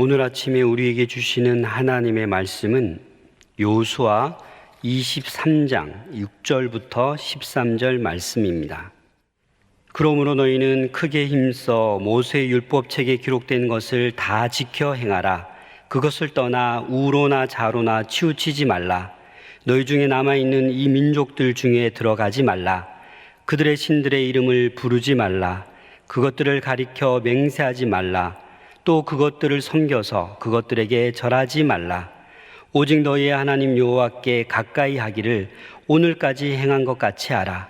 오늘 아침에 우리에게 주시는 하나님의 말씀은 여호수아 23장 6절부터 13절 말씀입니다. 그러므로 너희는 크게 힘써 모세의 율법책에 기록된 것을 다 지켜 행하라. 그것을 떠나 우로나 좌로나 치우치지 말라. 너희 중에 남아있는 이 민족들 중에 들어가지 말라. 그들의 신들의 이름을 부르지 말라. 그것들을 가리켜 맹세하지 말라. 또 그것들을 섬겨서 그것들에게 절하지 말라. 오직 너희의 하나님 여호와께 가까이 하기를 오늘까지 행한 것 같이 하라.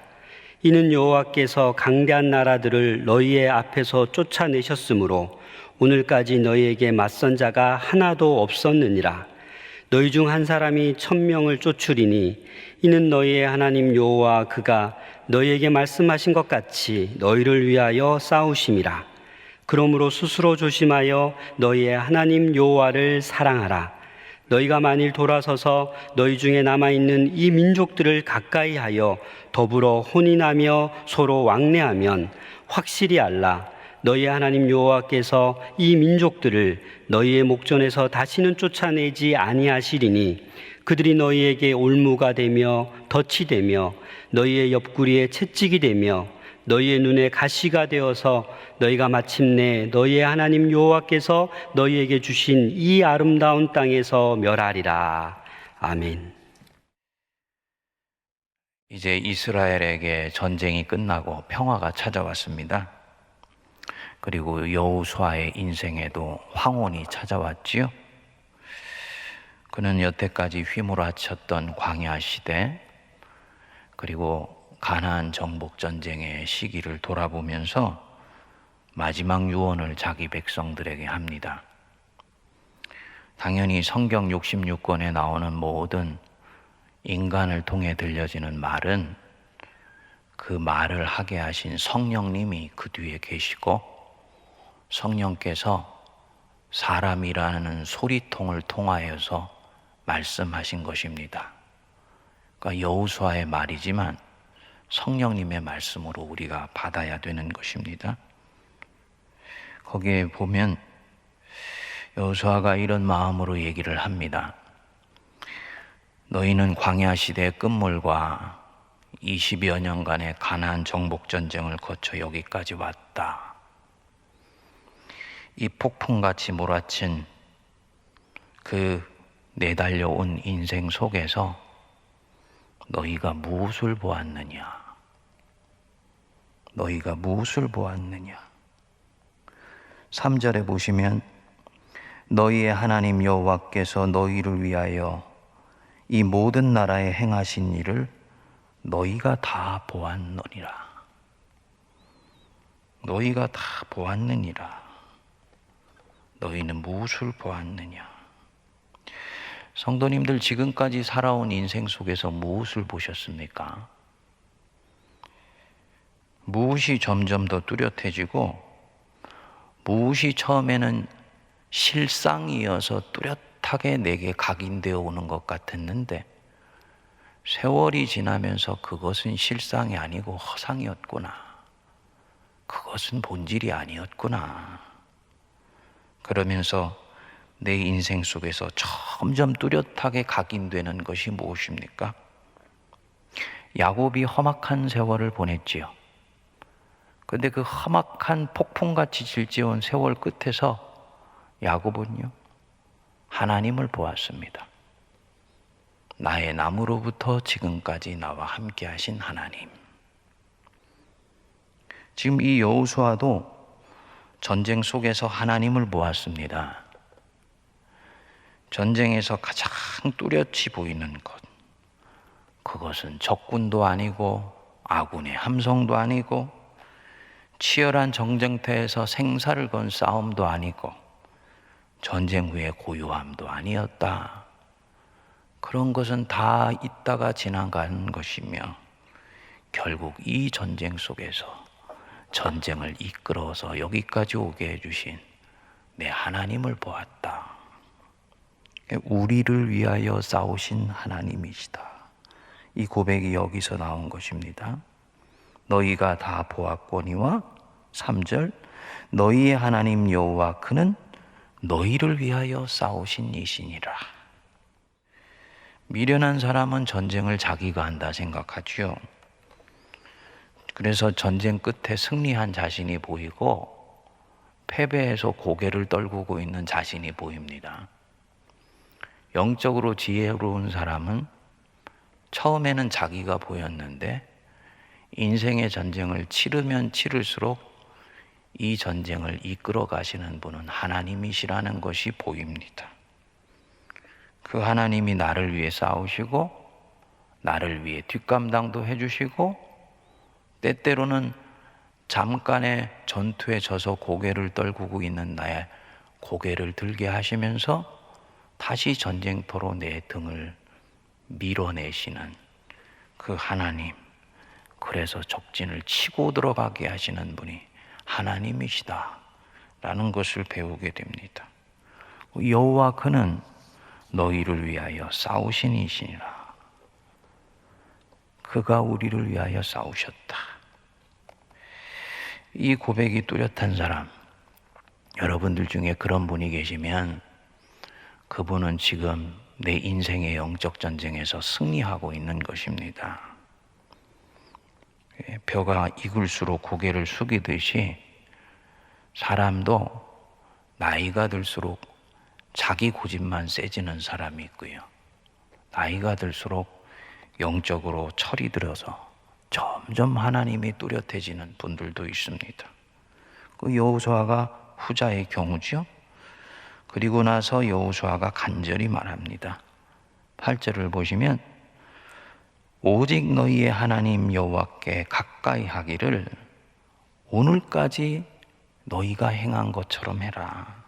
이는 여호와께서 강대한 나라들을 너희의 앞에서 쫓아내셨으므로 오늘까지 너희에게 맞선 자가 하나도 없었느니라. 너희 중 한 사람이 1000명을 쫓으리니 이는 너희의 하나님 여호와 그가 너희에게 말씀하신 것 같이 너희를 위하여 싸우심이라. 그러므로 스스로 조심하여 너희의 하나님 여호와를 사랑하라. 너희가 만일 돌아서서 너희 중에 남아있는 이 민족들을 가까이 하여 더불어 혼인하며 서로 왕래하면 확실히 알라. 너희 하나님 여호와께서 이 민족들을 너희의 목전에서 다시는 쫓아내지 아니하시리니 그들이 너희에게 올무가 되며 덫이 되며 너희의 옆구리에 채찍이 되며 너희의 눈에 가시가 되어서 너희가 마침내 너희의 하나님 여호와께서 너희에게 주신 이 아름다운 땅에서 멸하리라. 아멘. 이제 이스라엘에게 전쟁이 끝나고 평화가 찾아왔습니다. 그리고 여호수아의 인생에도 황혼이 찾아왔지요. 그는 여태까지 휘몰아쳤던 광야 시대, 그리고 가나안 정복 전쟁의 시기를 돌아보면서 마지막 유언을 자기 백성들에게 합니다. 당연히 성경 66권에 나오는 모든 인간을 통해 들려지는 말은 그 말을 하게 하신 성령님이 그 뒤에 계시고 성령께서 사람이라는 소리통을 통하여서 말씀하신 것입니다. 그러니까 여호수아의 말이지만 성령님의 말씀으로 우리가 받아야 되는 것입니다. 거기에 보면 여호수아가 이런 마음으로 얘기를 합니다. 너희는 광야 시대의 끝물과 20여 년간의 가나안 정복 전쟁을 거쳐 여기까지 왔다. 이 폭풍같이 몰아친 그 내달려온 인생 속에서 너희가 무엇을 보았느냐? 너희가 무엇을 보았느냐? 3절에 보시면 너희의 하나님 여호와께서 너희를 위하여 이 모든 나라에 행하신 일을 너희가 다 보았느니라. 너희가 다 보았느니라. 너희는 무엇을 보았느냐? 성도님들, 지금까지 살아온 인생 속에서 무엇을 보셨습니까? 무엇이 점점 더 뚜렷해지고 무엇이 처음에는 실상이어서 뚜렷하게 내게 각인되어 오는 것 같았는데 세월이 지나면서 그것은 실상이 아니고 허상이었구나. 그것은 본질이 아니었구나. 그러면서 내 인생 속에서 점점 뚜렷하게 각인되는 것이 무엇입니까? 야곱이 험악한 세월을 보냈지요. 그런데 그 험악한 폭풍같이 질지어온 세월 끝에서 야곱은요, 하나님을 보았습니다. 나의 나무로부터 지금까지 나와 함께 하신 하나님. 지금 이 여호수아도 전쟁 속에서 하나님을 보았습니다. 전쟁에서 가장 뚜렷이 보이는 것, 그것은 적군도 아니고 아군의 함성도 아니고 치열한 전쟁터에서 생사를 건 싸움도 아니고 전쟁 후의 고요함도 아니었다. 그런 것은 다 있다가 지나간 것이며 결국 이 전쟁 속에서 전쟁을 이끌어서 여기까지 오게 해주신 내 하나님을 보았다. 우리를 위하여 싸우신 하나님이시다. 이 고백이 여기서 나온 것입니다. 너희가 다 보았거니와 3절 너희의 하나님 여호와 그는 너희를 위하여 싸우신 이시니라. 미련한 사람은 전쟁을 자기가 한다 생각하죠. 그래서 전쟁 끝에 승리한 자신이 보이고 패배해서 고개를 떨구고 있는 자신이 보입니다. 영적으로 지혜로운 사람은 처음에는 자기가 보였는데 인생의 전쟁을 치르면 치를수록 이 전쟁을 이끌어 가시는 분은 하나님이시라는 것이 보입니다. 그 하나님이 나를 위해 싸우시고 나를 위해 뒷감당도 해주시고 때때로는 잠깐의 전투에 져서 고개를 떨구고 있는 나의 고개를 들게 하시면서 다시 전쟁터로 내 등을 밀어내시는 그 하나님, 그래서 적진을 치고 들어가게 하시는 분이 하나님이시다 라는 것을 배우게 됩니다. 여호와 그는 너희를 위하여 싸우신 이시니라. 그가 우리를 위하여 싸우셨다. 이 고백이 뚜렷한 사람, 여러분들 중에 그런 분이 계시면 그분은 지금 내 인생의 영적 전쟁에서 승리하고 있는 것입니다. 벼가 익을수록 고개를 숙이듯이 사람도 나이가 들수록 자기 고집만 세지는 사람이 있고요. 나이가 들수록 영적으로 철이 들어서 점점 하나님이 뚜렷해지는 분들도 있습니다. 그 여호수아가 후자의 경우죠. 그리고 나서 여호수아가 간절히 말합니다. 8절을 보시면 오직 너희의 하나님 여호와께 가까이 하기를 오늘까지 너희가 행한 것처럼 해라.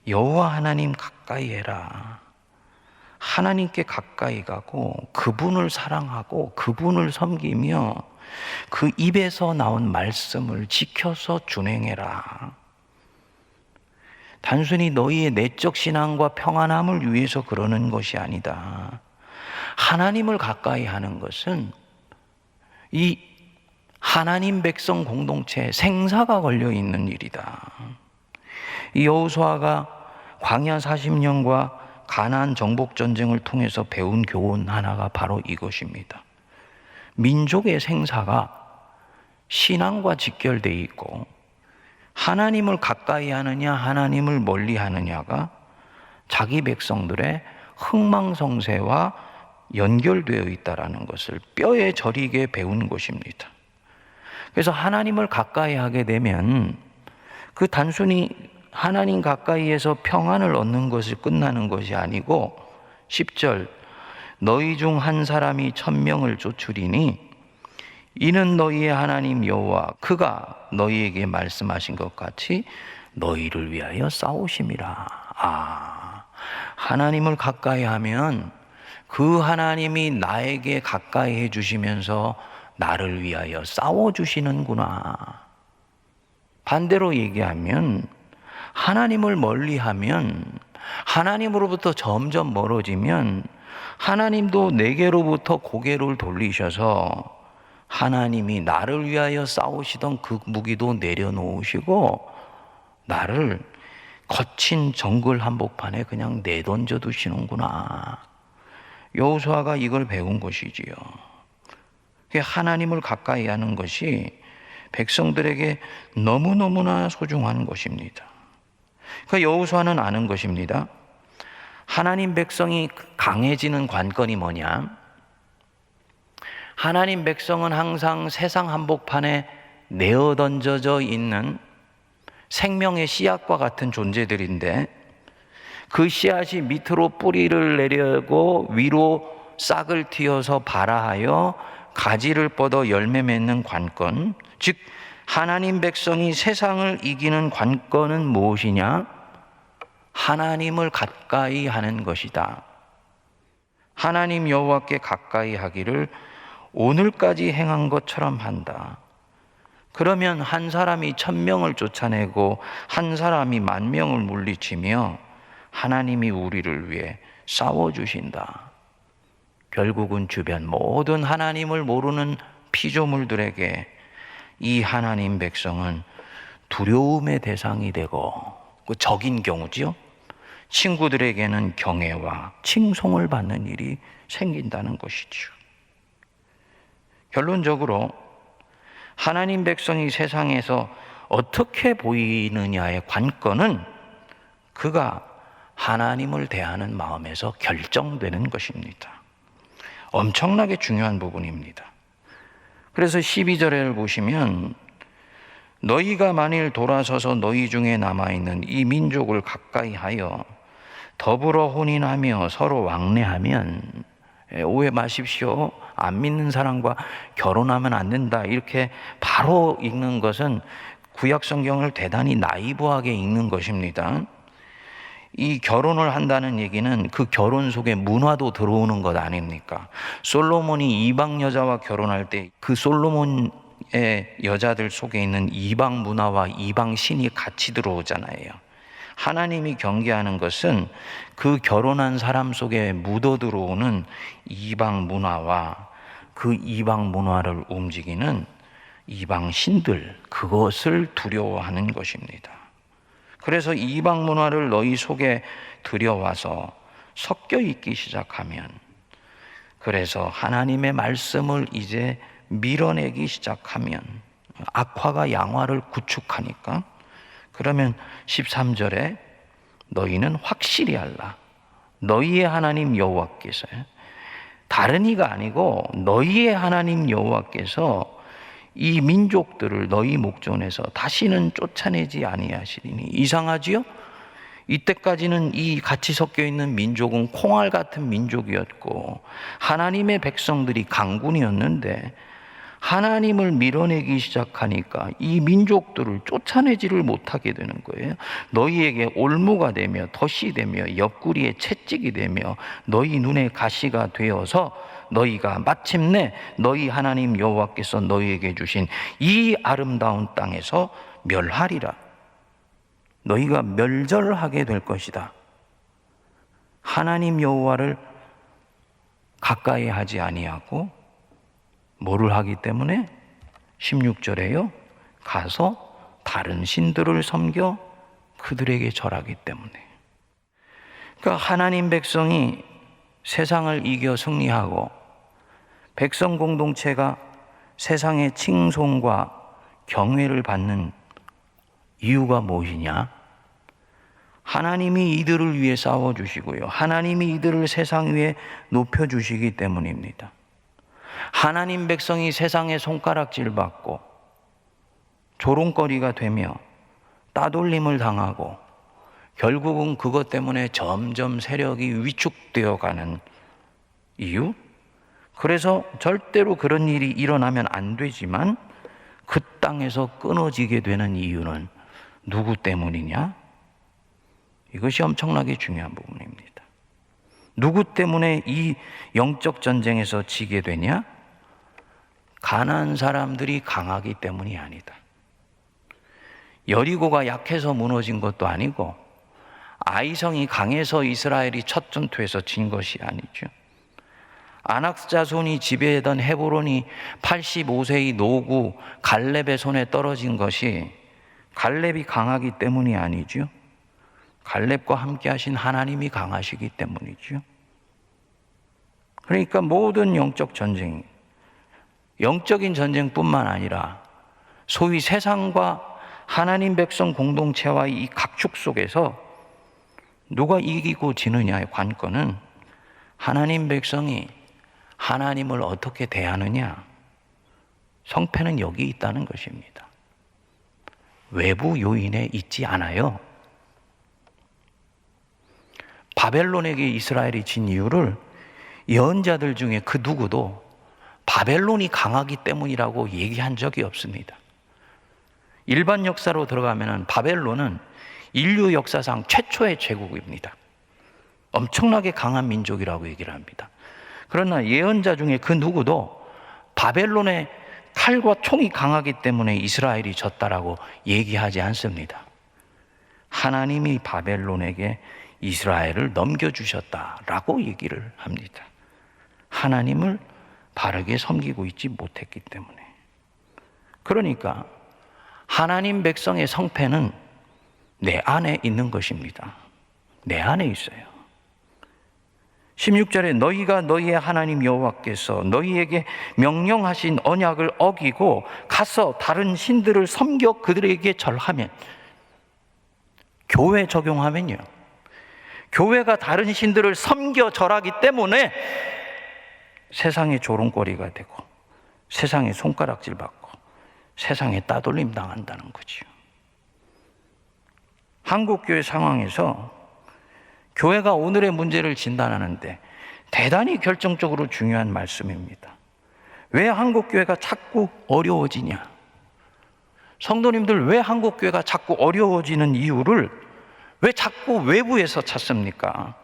여호와 하나님 가까이 해라. 하나님께 가까이 가고 그분을 사랑하고 그분을 섬기며 그 입에서 나온 말씀을 지켜서 준행해라. 단순히 너희의 내적 신앙과 평안함을 위해서 그러는 것이 아니다. 하나님을 가까이 하는 것은 이 하나님 백성 공동체에 생사가 걸려 있는 일이다. 이 여호수아가 광야 40년과 가나안 정복 전쟁을 통해서 배운 교훈 하나가 바로 이것입니다. 민족의 생사가 신앙과 직결되어 있고 하나님을 가까이 하느냐 하나님을 멀리 하느냐가 자기 백성들의 흥망성쇠와 연결되어 있다는 것을 뼈에 저리게 배운 것입니다. 그래서 하나님을 가까이 하게 되면 그 단순히 하나님 가까이에서 평안을 얻는 것이 끝나는 것이 아니고 10절 너희 중 한 사람이 1000명을 쫓으리니 이는 너희의 하나님 여호와 그가 너희에게 말씀하신 것 같이 너희를 위하여 싸우심이라. 하나님을 가까이 하면 그 하나님이 나에게 가까이 해주시면서 나를 위하여 싸워주시는구나. 반대로 얘기하면 하나님을 멀리하면 하나님으로부터 점점 멀어지면 하나님도 내게로부터 고개를 돌리셔서 하나님이 나를 위하여 싸우시던 그 무기도 내려놓으시고 나를 거친 정글 한복판에 그냥 내던져 두시는구나. 여호수아가 이걸 배운 것이지요. 하나님을 가까이 하는 것이 백성들에게 너무너무나 소중한 것입니다. 여호수아는 아는 것입니다. 하나님 백성이 강해지는 관건이 뭐냐? 하나님 백성은 항상 세상 한복판에 내어 던져져 있는 생명의 씨앗과 같은 존재들인데 그 씨앗이 밑으로 뿌리를 내려고 위로 싹을 틔어서 발아하여 가지를 뻗어 열매 맺는 관건, 즉 하나님 백성이 세상을 이기는 관건은 무엇이냐? 하나님을 가까이 하는 것이다. 하나님 여호와께 가까이 하기를 오늘까지 행한 것처럼 한다. 그러면 한 사람이 1000명을 쫓아내고 한 사람이 10,000명을 물리치며 하나님이 우리를 위해 싸워주신다. 결국은 주변 모든 하나님을 모르는 피조물들에게 이 하나님 백성은 두려움의 대상이 되고 그 적인 경우지요. 친구들에게는 경애와 칭송을 받는 일이 생긴다는 것이죠. 결론적으로 하나님 백성이 세상에서 어떻게 보이느냐의 관건은 그가 하나님을 대하는 마음에서 결정되는 것입니다. 엄청나게 중요한 부분입니다. 그래서 12절을 보시면 너희가 만일 돌아서서 너희 중에 남아있는 이 민족을 가까이 하여 더불어 혼인하며 서로 왕래하면, 오해 마십시오. 안 믿는 사람과 결혼하면 안 된다 이렇게 바로 읽는 것은 구약 성경을 대단히 나이브하게 읽는 것입니다. 이 결혼을 한다는 얘기는 그 결혼 속에 문화도 들어오는 것 아닙니까? 솔로몬이 이방 여자와 결혼할 때 그 솔로몬의 여자들 속에 있는 이방 문화와 이방 신이 같이 들어오잖아요. 하나님이 경계하는 것은 그 결혼한 사람 속에 묻어 들어오는 이방 문화와 그 이방 문화를 움직이는 이방 신들, 그것을 두려워하는 것입니다. 그래서 이방 문화를 너희 속에 들여와서 섞여 있기 시작하면, 그래서 하나님의 말씀을 이제 밀어내기 시작하면 악화가 양화를 구축하니까, 그러면 13절에 너희는 확실히 알라. 너희의 하나님 여호와께서, 다른 이가 아니고 너희의 하나님 여호와께서 이 민족들을 너희 목전에서 다시는 쫓아내지 아니하시리니. 이상하지요? 이때까지는 이 같이 섞여 있는 민족은 콩알 같은 민족이었고 하나님의 백성들이 강군이었는데, 하나님을 밀어내기 시작하니까 이 민족들을 쫓아내지를 못하게 되는 거예요. 너희에게 올무가 되며 덫이 되며 옆구리에 채찍이 되며 너희 눈에 가시가 되어서 너희가 마침내 너희 하나님 여호와께서 너희에게 주신 이 아름다운 땅에서 멸하리라. 너희가 멸절하게 될 것이다. 하나님 여호와를 가까이 하지 아니하고 뭐를 하기 때문에? 16절에요. 가서 다른 신들을 섬겨 그들에게 절하기 때문에. 그러니까 하나님 백성이 세상을 이겨 승리하고 백성 공동체가 세상의 칭송과 경외를 받는 이유가 무엇이냐? 하나님이 이들을 위해 싸워주시고요, 하나님이 이들을 세상 위에 높여주시기 때문입니다. 하나님 백성이 세상의 손가락질 받고 조롱거리가 되며 따돌림을 당하고 결국은 그것 때문에 점점 세력이 위축되어 가는 이유? 그래서 절대로 그런 일이 일어나면 안 되지만 그 땅에서 끊어지게 되는 이유는 누구 때문이냐? 이것이 엄청나게 중요한 부분입니다. 누구 때문에 이 영적 전쟁에서 지게 되냐? 가난한 사람들이 강하기 때문이 아니다. 여리고가 약해서 무너진 것도 아니고 아이성이 강해서 이스라엘이 첫 전투에서 진 것이 아니죠. 아낙 자손이 지배하던 헤브론이 85세의 노구 갈렙의 손에 떨어진 것이 갈렙이 강하기 때문이 아니죠. 갈렙과 함께 하신 하나님이 강하시기 때문이죠. 그러니까 모든 영적 전쟁, 영적인 전쟁뿐만 아니라 소위 세상과 하나님 백성 공동체와의 이 각축 속에서 누가 이기고 지느냐의 관건은 하나님 백성이 하나님을 어떻게 대하느냐, 성패는 여기 있다는 것입니다. 외부 요인에 있지 않아요. 바벨론에게 이스라엘이 진 이유를 예언자들 중에 그 누구도 바벨론이 강하기 때문이라고 얘기한 적이 없습니다. 일반 역사로 들어가면 바벨론은 인류 역사상 최초의 제국입니다. 엄청나게 강한 민족이라고 얘기를 합니다. 그러나 예언자 중에 그 누구도 바벨론의 칼과 총이 강하기 때문에 이스라엘이 졌다라고 얘기하지 않습니다. 하나님이 바벨론에게 이스라엘을 넘겨주셨다라고 얘기를 합니다. 하나님을 바르게 섬기고 있지 못했기 때문에. 그러니까 하나님 백성의 성패는 내 안에 있는 것입니다. 내 안에 있어요. 16절에 너희가 너희의 하나님 여호와께서 너희에게 명령하신 언약을 어기고 가서 다른 신들을 섬겨 그들에게 절하면, 교회 적용하면요, 교회가 다른 신들을 섬겨 절하기 때문에 세상의 조롱거리가 되고 세상의 손가락질 받고 세상에 따돌림 당한다는 거죠. 한국교회 상황에서 교회가 오늘의 문제를 진단하는데 대단히 결정적으로 중요한 말씀입니다. 왜 한국교회가 자꾸 어려워지냐? 성도님들, 왜 한국교회가 자꾸 어려워지는 이유를 왜 자꾸 외부에서 찾습니까?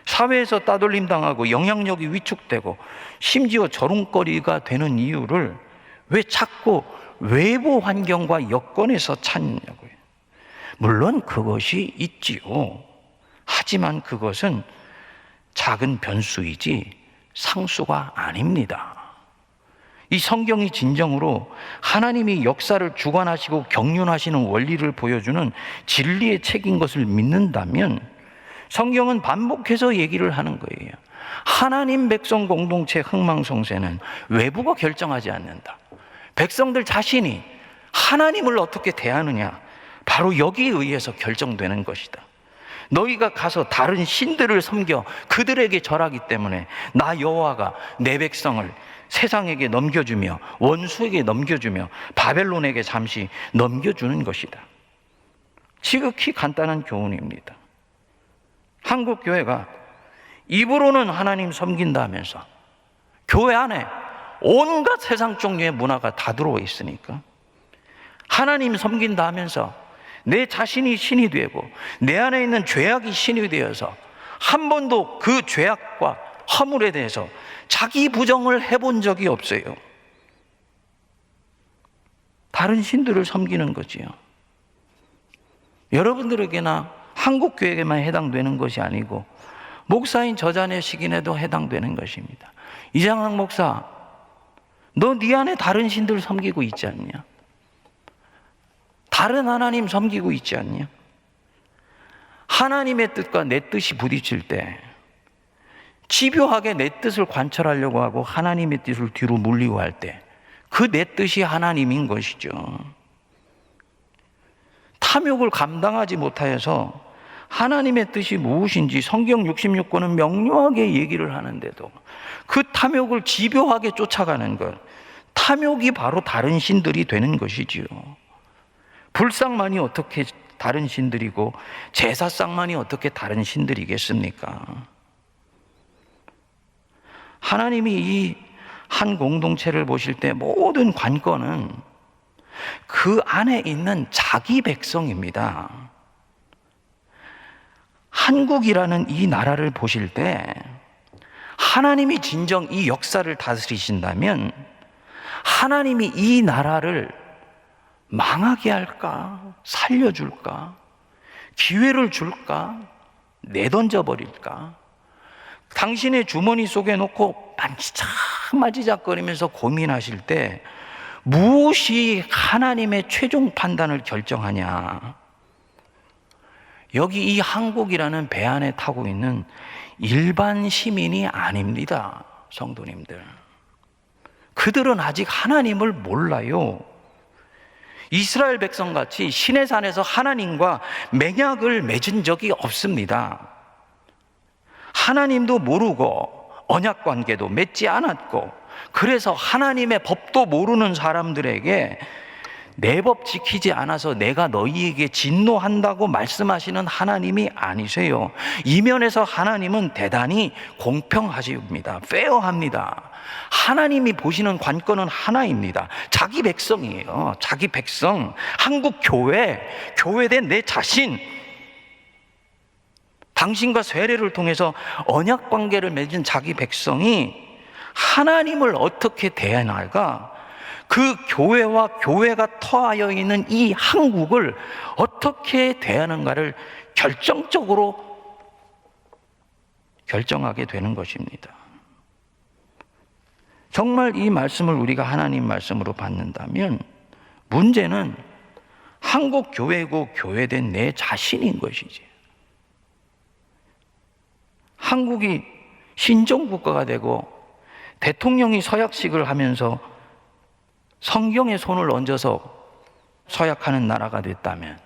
사회에서 따돌림 당하고 영향력이 위축되고 심지어 조롱거리가 되는 이유를 왜 자꾸 외부 환경과 여건에서 찾냐고요. 물론 그것이 있지요. 하지만 그것은 작은 변수이지 상수가 아닙니다. 이 성경이 진정으로 하나님이 역사를 주관하시고 경륜하시는 원리를 보여주는 진리의 책인 것을 믿는다면 성경은 반복해서 얘기를 하는 거예요. 하나님 백성 공동체 흥망성쇠는 외부가 결정하지 않는다. 백성들 자신이 하나님을 어떻게 대하느냐, 바로 여기에 의해서 결정되는 것이다. 너희가 가서 다른 신들을 섬겨 그들에게 절하기 때문에 나 여호와가 내 백성을 세상에게 넘겨주며 원수에게 넘겨주며 바벨론에게 잠시 넘겨주는 것이다. 지극히 간단한 교훈입니다. 한국 교회가 입으로는 하나님 섬긴다 하면서 교회 안에 온갖 세상 종류의 문화가 다 들어와 있으니까 하나님 섬긴다 하면서 내 자신이 신이 되고 내 안에 있는 죄악이 신이 되어서 한 번도 그 죄악과 허물에 대해서 자기 부정을 해본 적이 없어요. 다른 신들을 섬기는 거지요. 여러분들에게나 한국교회에게만 해당되는 것이 아니고 목사인 저자녀 시긴에도 해당되는 것입니다. 이장학 목사, 너 네 안에 다른 신들 섬기고 있지 않냐? 다른 하나님 섬기고 있지 않냐? 하나님의 뜻과 내 뜻이 부딪힐 때 집요하게 내 뜻을 관철하려고 하고 하나님의 뜻을 뒤로 물리고 할 때 그 내 뜻이 하나님인 것이죠. 탐욕을 감당하지 못하여서 하나님의 뜻이 무엇인지 성경 66권은 명료하게 얘기를 하는데도 그 탐욕을 집요하게 쫓아가는 것, 탐욕이 바로 다른 신들이 되는 것이지요. 불상만이 어떻게 다른 신들이고 제사상만이 어떻게 다른 신들이겠습니까? 하나님이 이 한 공동체를 보실 때 모든 관건은 그 안에 있는 자기 백성입니다. 한국이라는 이 나라를 보실 때 하나님이 진정 이 역사를 다스리신다면 하나님이 이 나라를 망하게 할까? 살려줄까? 기회를 줄까? 내던져 버릴까? 당신의 주머니 속에 놓고 만지작거리면서 고민하실 때 무엇이 하나님의 최종 판단을 결정하냐? 여기 이 한국이라는 배 안에 타고 있는 일반 시민이 아닙니다, 성도님들. 그들은 아직 하나님을 몰라요. 이스라엘 백성같이 시내산에서 하나님과 맹약을 맺은 적이 없습니다. 하나님도 모르고 언약관계도 맺지 않았고, 그래서 하나님의 법도 모르는 사람들에게 내 법 지키지 않아서 내가 너희에게 진노한다고 말씀하시는 하나님이 아니세요. 이면에서 하나님은 대단히 공평하십니다. 페어합니다. 하나님이 보시는 관건은 하나입니다. 자기 백성이에요. 자기 백성, 한국 교회, 교회된 내 자신, 당신과 세례를 통해서 언약 관계를 맺은 자기 백성이 하나님을 어떻게 대하나가, 그 교회와 교회가 터하여 있는 이 한국을 어떻게 대하는가를 결정적으로 결정하게 되는 것입니다. 정말 이 말씀을 우리가 하나님 말씀으로 받는다면 문제는 한국 교회고 교회된 내 자신인 것이지. 한국이 신정국가가 되고 대통령이 서약식을 하면서 성경에 손을 얹어서 서약하는 나라가 됐다면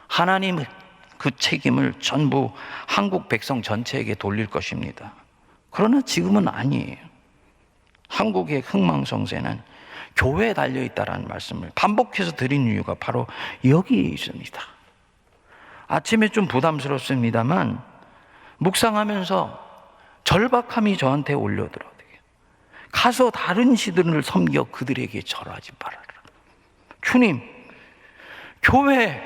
하나님은 그 책임을 전부 한국 백성 전체에게 돌릴 것입니다. 그러나 지금은 아니에요. 한국의 흥망성쇠는 교회에 달려있다라는 말씀을 반복해서 드린 이유가 바로 여기에 있습니다. 아침에 좀 부담스럽습니다만 묵상하면서 절박함이 저한테 올려들어요. 가서 다른 신들을 섬겨 그들에게 절하지 말아라. 주님, 교회에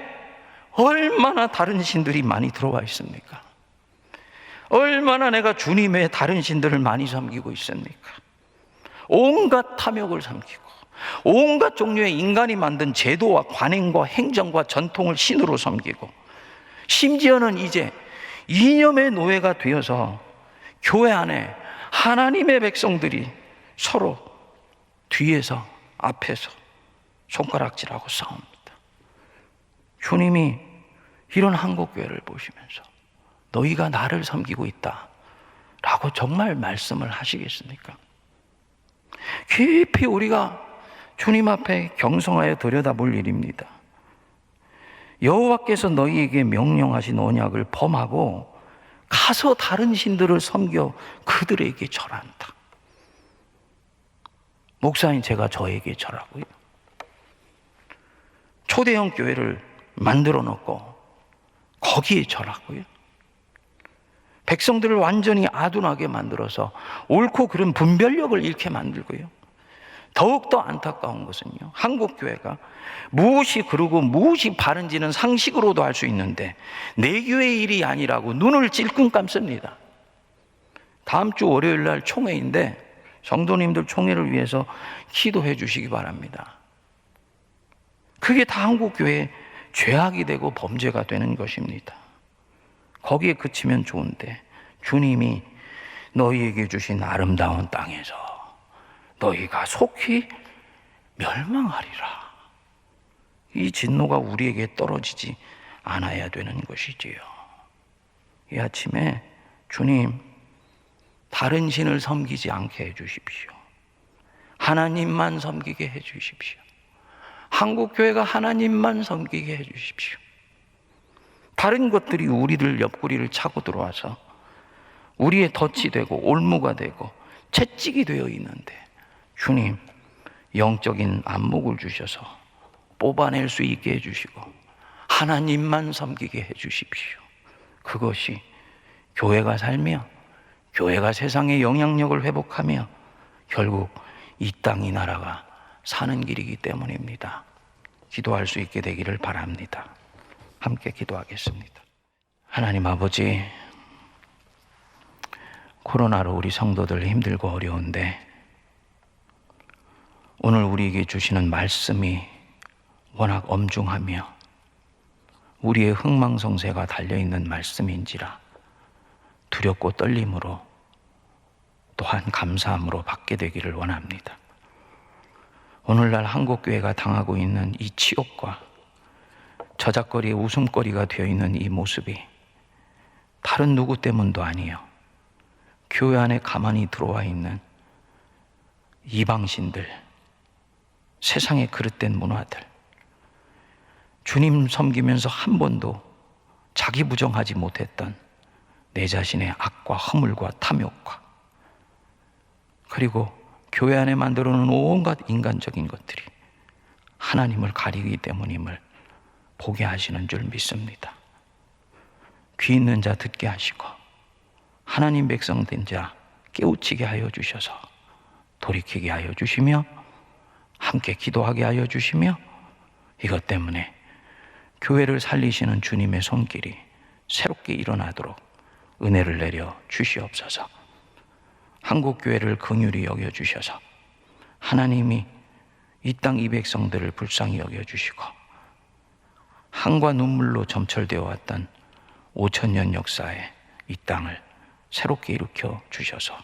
얼마나 다른 신들이 많이 들어와 있습니까? 얼마나 내가 주님의 다른 신들을 많이 섬기고 있습니까? 온갖 탐욕을 섬기고 온갖 종류의 인간이 만든 제도와 관행과 행정과 전통을 신으로 섬기고 심지어는 이제 이념의 노예가 되어서 교회 안에 하나님의 백성들이 서로 뒤에서 앞에서 손가락질하고 싸웁니다. 주님이 이런 한국교회를 보시면서 너희가 나를 섬기고 있다 라고 정말 말씀을 하시겠습니까? 깊이 우리가 주님 앞에 경성하여 들여다볼 일입니다. 여호와께서 너희에게 명령하신 언약을 범하고 가서 다른 신들을 섬겨 그들에게 절한다. 목사인 제가 저에게 절하고요. 초대형 교회를 만들어 놓고 거기에 절하고요. 백성들을 완전히 아둔하게 만들어서 옳고 그른 분별력을 잃게 만들고요. 더욱더 안타까운 것은요, 한국교회가 무엇이 그르고 무엇이 바른지는 상식으로도 알 수 있는데 내 교회 일이 아니라고 눈을 찔끔 감습니다. 다음 주 월요일 날 총회인데 성도님들 총회를 위해서 기도해 주시기 바랍니다. 그게 다 한국교회의 죄악이 되고 범죄가 되는 것입니다. 거기에 그치면 좋은데 주님이 너희에게 주신 아름다운 땅에서 너희가 속히 멸망하리라. 이 진노가 우리에게 떨어지지 않아야 되는 것이지요. 이 아침에 주님, 다른 신을 섬기지 않게 해주십시오. 하나님만 섬기게 해주십시오. 한국교회가 하나님만 섬기게 해주십시오. 다른 것들이 우리들 옆구리를 차고 들어와서 우리의 덫이 되고 올무가 되고 채찍이 되어 있는데 주님, 영적인 안목을 주셔서 뽑아낼 수 있게 해주시고 하나님만 섬기게 해주십시오. 그것이 교회가 살며 교회가 세상의 영향력을 회복하며 결국 이 땅 이 나라가 사는 길이기 때문입니다. 기도할 수 있게 되기를 바랍니다. 함께 기도하겠습니다. 하나님 아버지, 코로나로 우리 성도들 힘들고 어려운데 오늘 우리에게 주시는 말씀이 워낙 엄중하며 우리의 흥망성쇠가 달려있는 말씀인지라 두렵고 떨림으로 또한 감사함으로 받게 되기를 원합니다. 오늘날 한국교회가 당하고 있는 이 치욕과 저작거리의 웃음거리가 되어 있는 이 모습이 다른 누구 때문도 아니요, 교회 안에 가만히 들어와 있는 이방신들, 세상의 그릇된 문화들, 주님 섬기면서 한 번도 자기 부정하지 못했던 내 자신의 악과 허물과 탐욕과 그리고 교회 안에 만들어 놓은 온갖 인간적인 것들이 하나님을 가리기 때문임을 보게 하시는 줄 믿습니다. 귀 있는 자 듣게 하시고 하나님 백성 된 자 깨우치게 하여 주셔서 돌이키게 하여 주시며 함께 기도하게 하여 주시며 이것 때문에 교회를 살리시는 주님의 손길이 새롭게 일어나도록 은혜를 내려 주시옵소서. 한국교회를 긍휼히 여겨주셔서 하나님이 이 땅 이 백성들을 불쌍히 여겨주시고 한과 눈물로 점철되어 왔던 5000년 역사의 이 땅을 새롭게 일으켜 주셔서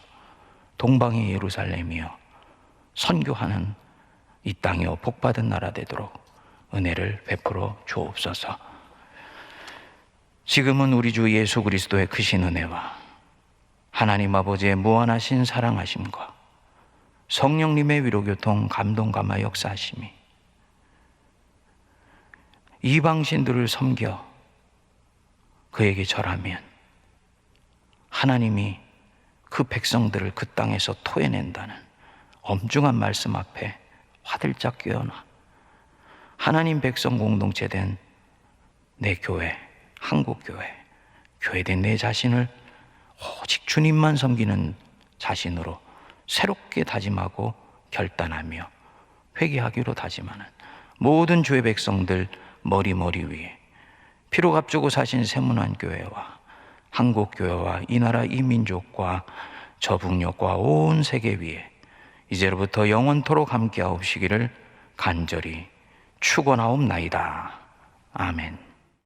동방의 예루살렘이여 선교하는 이 땅이여 복받은 나라 되도록 은혜를 베풀어 주옵소서. 지금은 우리 주 예수 그리스도의 크신 은혜와 하나님 아버지의 무한하신 사랑하심과 성령님의 위로교통 감동 감화 역사하심이 이방신들을 섬겨 그에게 절하면 하나님이 그 백성들을 그 땅에서 토해낸다는 엄중한 말씀 앞에 화들짝 깨어나 하나님 백성 공동체 된 내 교회, 한국교회, 교회된 내 자신을 오직 주님만 섬기는 자신으로 새롭게 다짐하고 결단하며 회개하기로 다짐하는 모든 주의 백성들 머리 위에 피로 값주고 사신 세문안교회와 한국교회와 이 나라 이 민족과 저 북녘과 온 세계 위에 이제로부터 영원토록 함께하옵시기를 간절히 축원하옵나이다. 아멘.